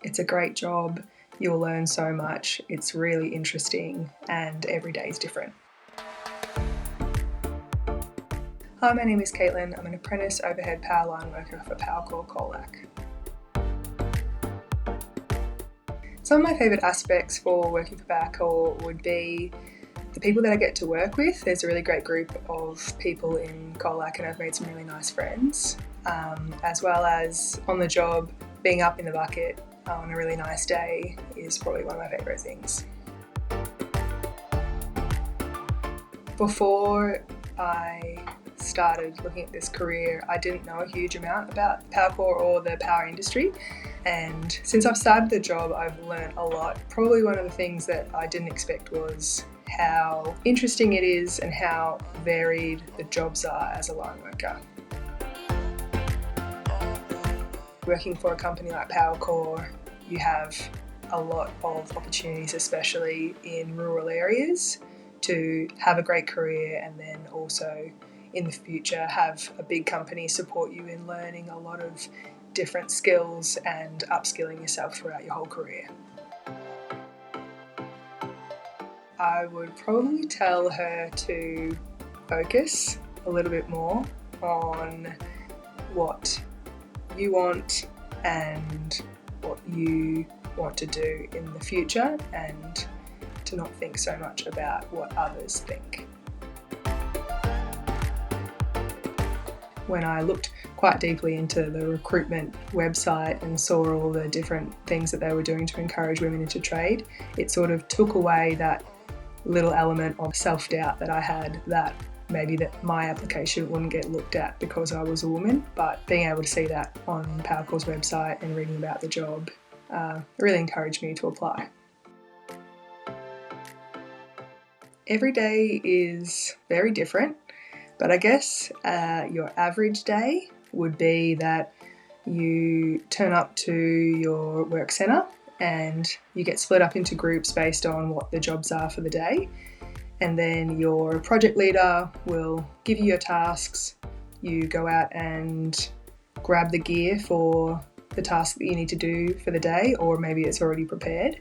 It's a great job, you'll learn so much, it's really interesting, and every day is different. Hi, my name is Caitlin. I'm an apprentice overhead power line worker for Powercor Colac. Some of my favourite aspects for working for Powercor would be the people that I get to work with. There's a really great group of people in Colac and I've made some really nice friends, as well as on the job, being up in the bucket on a really nice day is probably one of my favourite things. Before I started looking at this career, I didn't know a huge amount about Powercor or the power industry, and since I've started the job I've learnt a lot. Probably one of the things that I didn't expect was how interesting it is and how varied the jobs are as a line worker. Working for a company like Powercor, you have a lot of opportunities, especially in rural areas, to have a great career and then also in the future have a big company support you in learning a lot of different skills and upskilling yourself throughout your whole career. I would probably tell her to focus a little bit more on what you want and what you want to do in the future, and to not think so much about what others think. When I looked quite deeply into the recruitment website and saw all the different things that they were doing to encourage women into trade, it sort of took away that little element of self-doubt that I had, that maybe that my application wouldn't get looked at because I was a woman. But being able to see that on Powercor's website and reading about the job really encouraged me to apply. Every day is very different, but I guess your average day would be that you turn up to your work centre and you get split up into groups based on what the jobs are for the day, and then your project leader will give you your tasks. You go out and grab the gear for the task that you need to do for the day, or maybe it's already prepared.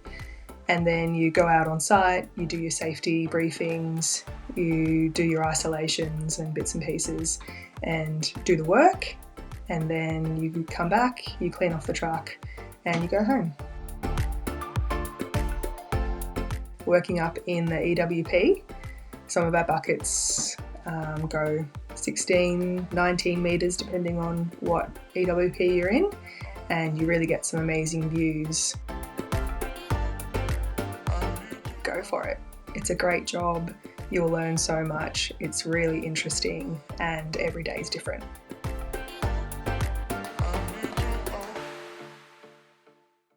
And then you go out on site, you do your safety briefings, you do your isolations and bits and pieces and do the work, and then you come back, you clean off the truck and you go home. Working up in the EWP, some of our buckets go 16, 19 metres depending on what EWP you're in, and you really get some amazing views. Go for it. It's a great job, you'll learn so much, it's really interesting, and every day is different.